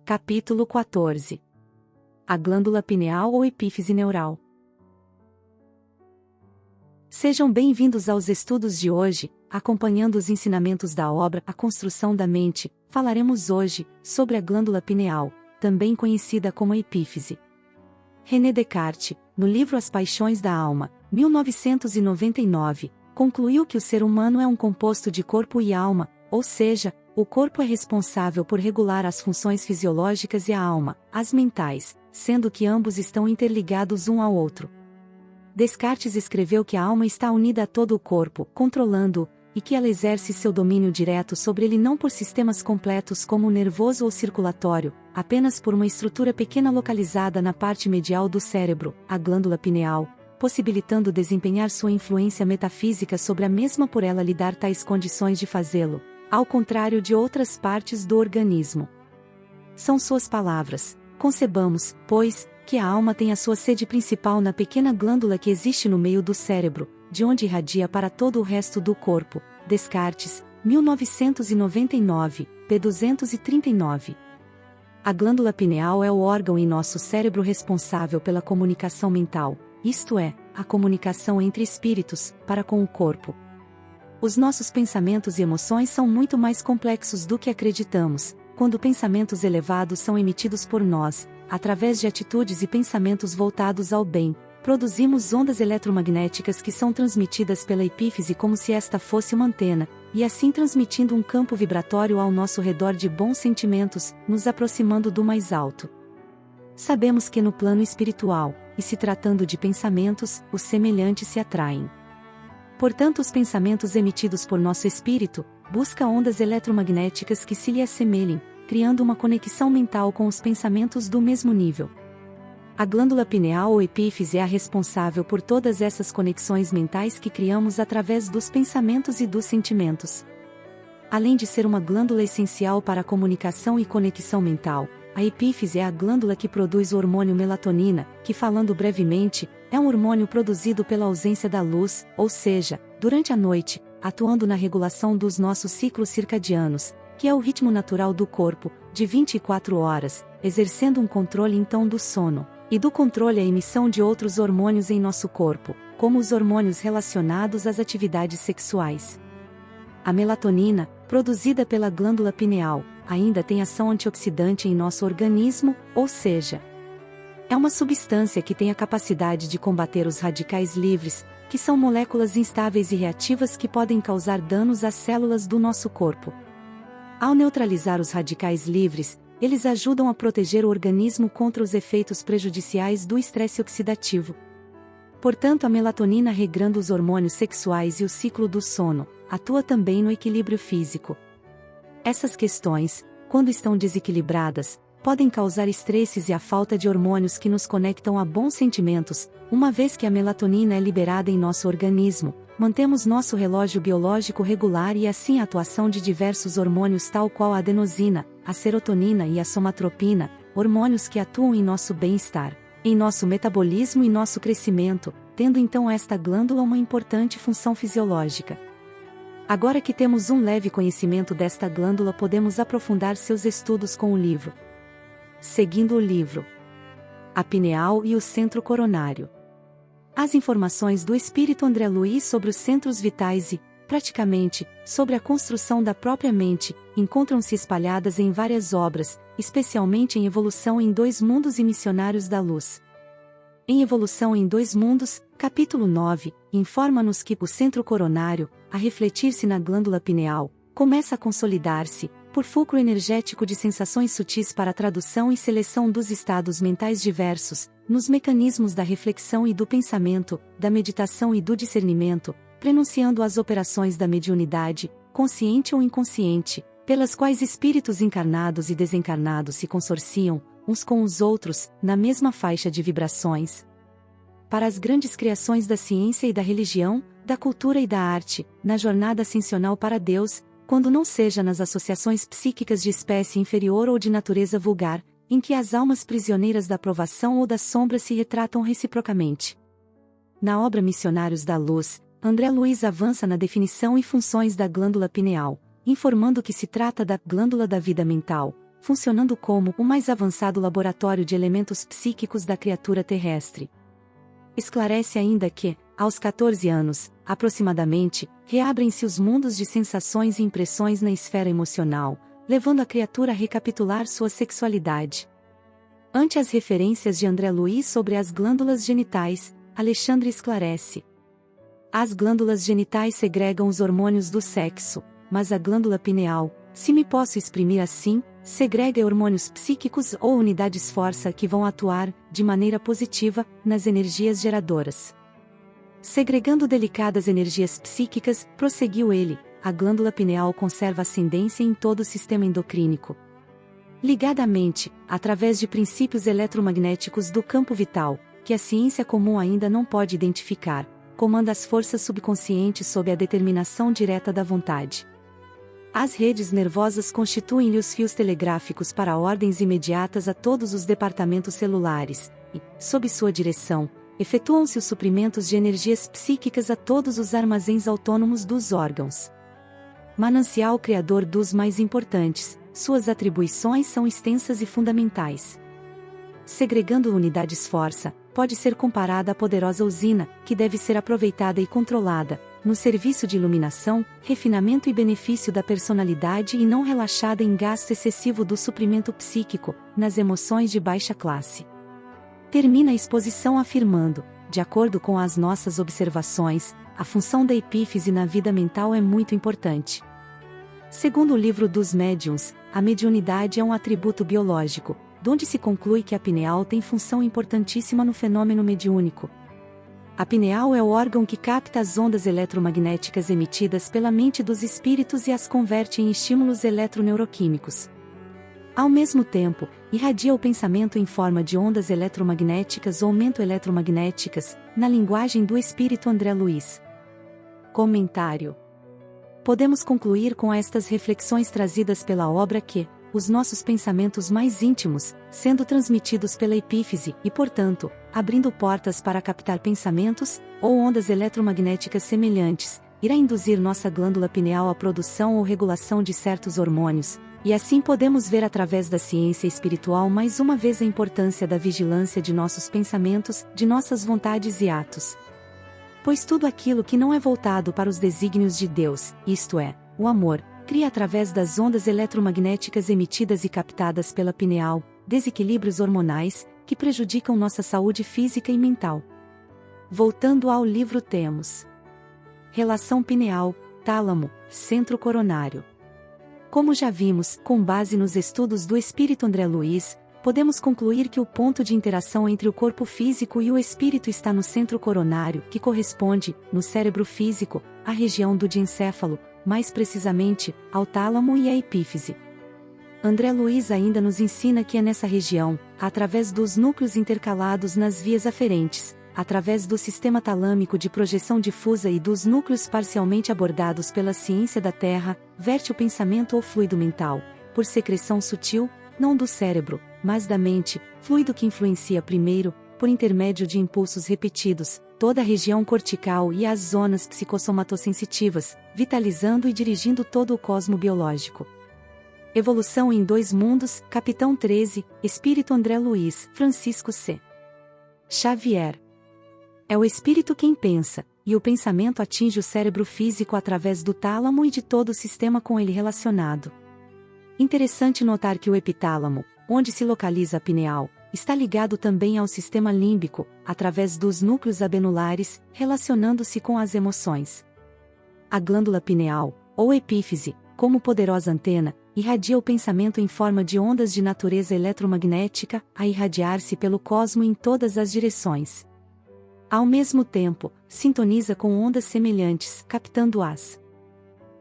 Capítulo 14. A glândula pineal ou epífise neural. Sejam bem-vindos aos estudos de hoje. Acompanhando os ensinamentos da obra A Construção da Mente, falaremos hoje sobre a glândula pineal, também conhecida como epífise. René Descartes, no livro As Paixões da Alma, 1999, concluiu que o ser humano é um composto de corpo e alma, ou seja, o corpo é responsável por regular as funções fisiológicas e a alma, as mentais, sendo que ambos estão interligados um ao outro. Descartes escreveu que a alma está unida a todo o corpo, controlando-o, e que ela exerce seu domínio direto sobre ele não por sistemas completos como o nervoso ou circulatório, apenas por uma estrutura pequena localizada na parte medial do cérebro, a glândula pineal, possibilitando desempenhar sua influência metafísica sobre a mesma por ela lhe dar tais condições de fazê-lo, ao contrário de outras partes do organismo. São suas palavras: concebamos, pois, que a alma tem a sua sede principal na pequena glândula que existe no meio do cérebro, de onde irradia para todo o resto do corpo. Descartes, 1999, p. 239. A glândula pineal é o órgão em nosso cérebro responsável pela comunicação mental, isto é, a comunicação entre espíritos, para com o corpo. Os nossos pensamentos e emoções são muito mais complexos do que acreditamos, quando pensamentos elevados são emitidos por nós, através de atitudes e pensamentos voltados ao bem. Produzimos ondas eletromagnéticas que são transmitidas pela epífise como se esta fosse uma antena, e assim transmitindo um campo vibratório ao nosso redor de bons sentimentos, nos aproximando do mais alto. Sabemos que no plano espiritual, e se tratando de pensamentos, os semelhantes se atraem. Portanto, os pensamentos emitidos por nosso espírito, busca ondas eletromagnéticas que se lhe assemelhem, criando uma conexão mental com os pensamentos do mesmo nível. A glândula pineal ou epífise é a responsável por todas essas conexões mentais que criamos através dos pensamentos e dos sentimentos. Além de ser uma glândula essencial para a comunicação e conexão mental, a epífise é a glândula que produz o hormônio melatonina, que, falando brevemente, é um hormônio produzido pela ausência da luz, ou seja, durante a noite, atuando na regulação dos nossos ciclos circadianos, que é o ritmo natural do corpo, de 24 horas, exercendo um controle então do sono, e do controle à emissão de outros hormônios em nosso corpo, como os hormônios relacionados às atividades sexuais. A melatonina, produzida pela glândula pineal, ainda tem ação antioxidante em nosso organismo, ou seja, é uma substância que tem a capacidade de combater os radicais livres, que são moléculas instáveis e reativas que podem causar danos às células do nosso corpo. Ao neutralizar os radicais livres, eles ajudam a proteger o organismo contra os efeitos prejudiciais do estresse oxidativo. Portanto, a melatonina, regrando os hormônios sexuais e o ciclo do sono, atua também no equilíbrio físico. Essas questões, quando estão desequilibradas, podem causar estresses e a falta de hormônios que nos conectam a bons sentimentos. Uma vez que a melatonina é liberada em nosso organismo, mantemos nosso relógio biológico regular e assim a atuação de diversos hormônios tal qual a adenosina, a serotonina e a somatropina, hormônios que atuam em nosso bem-estar, em nosso metabolismo e nosso crescimento, tendo então esta glândula uma importante função fisiológica. Agora que temos um leve conhecimento desta glândula, podemos aprofundar seus estudos com o livro. Seguindo o livro: A pineal e o centro coronário. As informações do espírito André Luiz sobre os centros vitais e, praticamente, sobre a construção da própria mente, encontram-se espalhadas em várias obras, especialmente em Evolução em Dois Mundos e Missionários da Luz. Em Evolução em Dois Mundos, capítulo 9, informa-nos que o centro coronário, a refletir-se na glândula pineal, começa a consolidar-se, por fulcro energético de sensações sutis para a tradução e seleção dos estados mentais diversos, nos mecanismos da reflexão e do pensamento, da meditação e do discernimento, prenunciando as operações da mediunidade, consciente ou inconsciente, pelas quais espíritos encarnados e desencarnados se consorciam, uns com os outros, na mesma faixa de vibrações. Para as grandes criações da ciência e da religião, da cultura e da arte, na jornada ascensional para Deus, quando não seja nas associações psíquicas de espécie inferior ou de natureza vulgar, em que as almas prisioneiras da provação ou da sombra se retratam reciprocamente. Na obra Missionários da Luz, André Luiz avança na definição e funções da glândula pineal, informando que se trata da glândula da vida mental, funcionando como o mais avançado laboratório de elementos psíquicos da criatura terrestre. Esclarece ainda que, aos 14 anos, aproximadamente, reabrem-se os mundos de sensações e impressões na esfera emocional, levando a criatura a recapitular sua sexualidade. Ante as referências de André Luiz sobre as glândulas genitais, Alexandre esclarece: as glândulas genitais segregam os hormônios do sexo, mas a glândula pineal, se me posso exprimir assim, segrega hormônios psíquicos ou unidades força que vão atuar, de maneira positiva, nas energias geradoras. Segregando delicadas energias psíquicas, prosseguiu ele, a glândula pineal conserva ascendência em todo o sistema endocrínico. Ligada à mente, através de princípios eletromagnéticos do campo vital, que a ciência comum ainda não pode identificar, comanda as forças subconscientes sob a determinação direta da vontade. As redes nervosas constituem-lhe os fios telegráficos para ordens imediatas a todos os departamentos celulares, e, sob sua direção, efetuam-se os suprimentos de energias psíquicas a todos os armazéns autônomos dos órgãos. Manancial criador dos mais importantes, suas atribuições são extensas e fundamentais. Segregando unidades força, pode ser comparada à poderosa usina, que deve ser aproveitada e controlada, no serviço de iluminação, refinamento e benefício da personalidade e não relaxada em gasto excessivo do suprimento psíquico, nas emoções de baixa classe. Termina a exposição afirmando: de acordo com as nossas observações, a função da epífise na vida mental é muito importante. Segundo o livro dos médiuns, a mediunidade é um atributo biológico, donde se conclui que a pineal tem função importantíssima no fenômeno mediúnico. A pineal é o órgão que capta as ondas eletromagnéticas emitidas pela mente dos espíritos e as converte em estímulos eletroneuroquímicos. Ao mesmo tempo, irradia o pensamento em forma de ondas eletromagnéticas ou mento-eletromagnéticas, na linguagem do espírito André Luiz. Comentário. Podemos concluir com estas reflexões trazidas pela obra que, os nossos pensamentos mais íntimos, sendo transmitidos pela epífise e, portanto, abrindo portas para captar pensamentos, ou ondas eletromagnéticas semelhantes, irá induzir nossa glândula pineal à produção ou regulação de certos hormônios, e assim podemos ver através da ciência espiritual mais uma vez a importância da vigilância de nossos pensamentos, de nossas vontades e atos. Pois tudo aquilo que não é voltado para os desígnios de Deus, isto é, o amor, cria através das ondas eletromagnéticas emitidas e captadas pela pineal, desequilíbrios hormonais, que prejudicam nossa saúde física e mental. Voltando ao livro temos relação pineal, tálamo, centro coronário. Como já vimos, com base nos estudos do espírito André Luiz, podemos concluir que o ponto de interação entre o corpo físico e o espírito está no centro coronário, que corresponde, no cérebro físico, à região do diencéfalo, mais precisamente, ao tálamo e à epífise. André Luiz ainda nos ensina que é nessa região, através dos núcleos intercalados nas vias aferentes, através do sistema talâmico de projeção difusa e dos núcleos parcialmente abordados pela ciência da Terra, verte o pensamento ou fluido mental, por secreção sutil, não do cérebro, mas da mente, fluido que influencia primeiro, por intermédio de impulsos repetidos, toda a região cortical e as zonas psicossomatossensitivas, vitalizando e dirigindo todo o cosmo biológico. Evolução em Dois Mundos, Capitão 13, Espírito André Luiz, Francisco C. Xavier. É o espírito quem pensa, e o pensamento atinge o cérebro físico através do tálamo e de todo o sistema com ele relacionado. Interessante notar que o epitálamo, onde se localiza a pineal, está ligado também ao sistema límbico, através dos núcleos abenulares, relacionando-se com as emoções. A glândula pineal, ou epífise, como poderosa antena, irradia o pensamento em forma de ondas de natureza eletromagnética, a irradiar-se pelo cosmo em todas as direções. Ao mesmo tempo, sintoniza com ondas semelhantes, captando-as.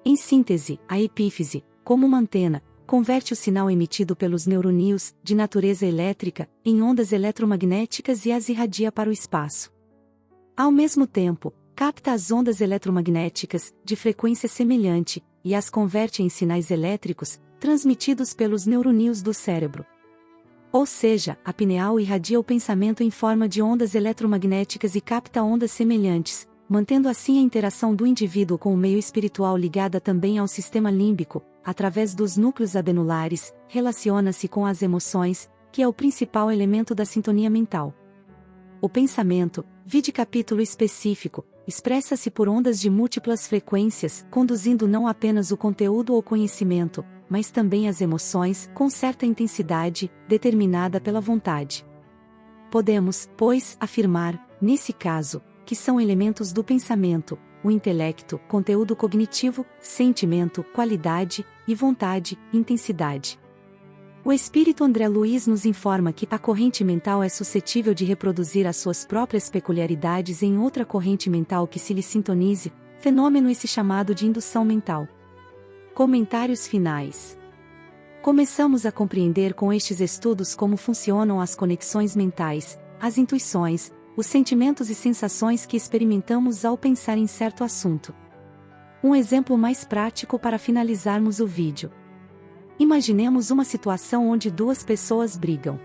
Em síntese, a epífise, como uma antena, converte o sinal emitido pelos neuroníons, de natureza elétrica, em ondas eletromagnéticas e as irradia para o espaço. Ao mesmo tempo, capta as ondas eletromagnéticas, de frequência semelhante, e as converte em sinais elétricos, transmitidos pelos neuroníons do cérebro. Ou seja, a pineal irradia o pensamento em forma de ondas eletromagnéticas e capta ondas semelhantes, mantendo assim a interação do indivíduo com o meio espiritual ligada também ao sistema límbico, através dos núcleos abenulares, relaciona-se com as emoções, que é o principal elemento da sintonia mental. O pensamento, vide capítulo específico, expressa-se por ondas de múltiplas frequências, conduzindo não apenas o conteúdo ou conhecimento, mas também as emoções, com certa intensidade, determinada pela vontade. Podemos, pois, afirmar, nesse caso, que são elementos do pensamento, o intelecto, conteúdo cognitivo, sentimento, qualidade, e vontade, intensidade. O espírito André Luiz nos informa que a corrente mental é suscetível de reproduzir as suas próprias peculiaridades em outra corrente mental que se lhe sintonize, fenômeno esse chamado de indução mental. Comentários finais. Começamos a compreender com estes estudos como funcionam as conexões mentais, as intuições, os sentimentos e sensações que experimentamos ao pensar em certo assunto. Um exemplo mais prático para finalizarmos o vídeo. Imaginemos uma situação onde duas pessoas brigam.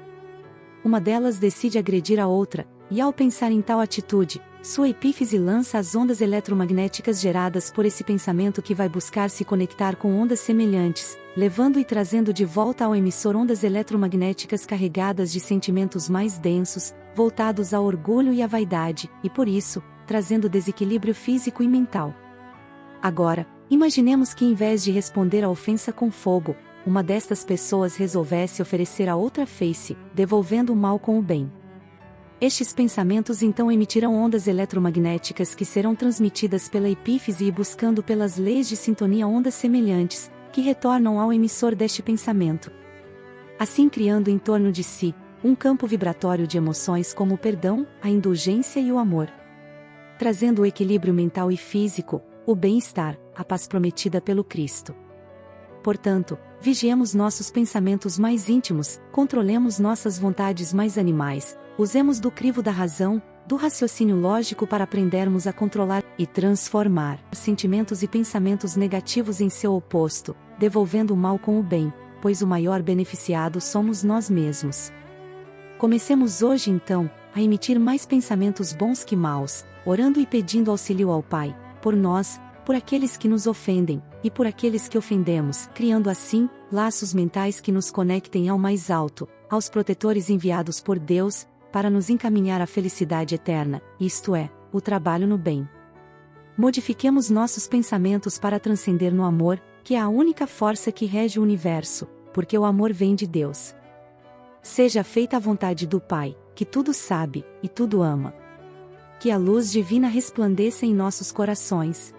Uma delas decide agredir a outra, e ao pensar em tal atitude, sua epífise lança as ondas eletromagnéticas geradas por esse pensamento que vai buscar se conectar com ondas semelhantes, levando e trazendo de volta ao emissor ondas eletromagnéticas carregadas de sentimentos mais densos, voltados ao orgulho e à vaidade, e por isso, trazendo desequilíbrio físico e mental. Agora, imaginemos que em vez de responder à ofensa com fogo, uma destas pessoas resolvesse oferecer a outra face, devolvendo o mal com o bem. Estes pensamentos então emitirão ondas eletromagnéticas que serão transmitidas pela epífise e buscando pelas leis de sintonia ondas semelhantes, que retornam ao emissor deste pensamento. Assim criando em torno de si, um campo vibratório de emoções como o perdão, a indulgência e o amor. Trazendo o equilíbrio mental e físico, o bem-estar, a paz prometida pelo Cristo. Portanto, vigiemos nossos pensamentos mais íntimos, controlemos nossas vontades mais animais, usemos do crivo da razão, do raciocínio lógico para aprendermos a controlar e transformar sentimentos e pensamentos negativos em seu oposto, devolvendo o mal com o bem, pois o maior beneficiado somos nós mesmos. Comecemos hoje então, a emitir mais pensamentos bons que maus, orando e pedindo auxílio ao Pai, por nós, por aqueles que nos ofendem, e por aqueles que ofendemos, criando assim, laços mentais que nos conectem ao mais alto, aos protetores enviados por Deus, para nos encaminhar à felicidade eterna, isto é, o trabalho no bem. Modifiquemos nossos pensamentos para transcender no amor, que é a única força que rege o universo, porque o amor vem de Deus. Seja feita a vontade do Pai, que tudo sabe, e tudo ama. Que a luz divina resplandeça em nossos corações.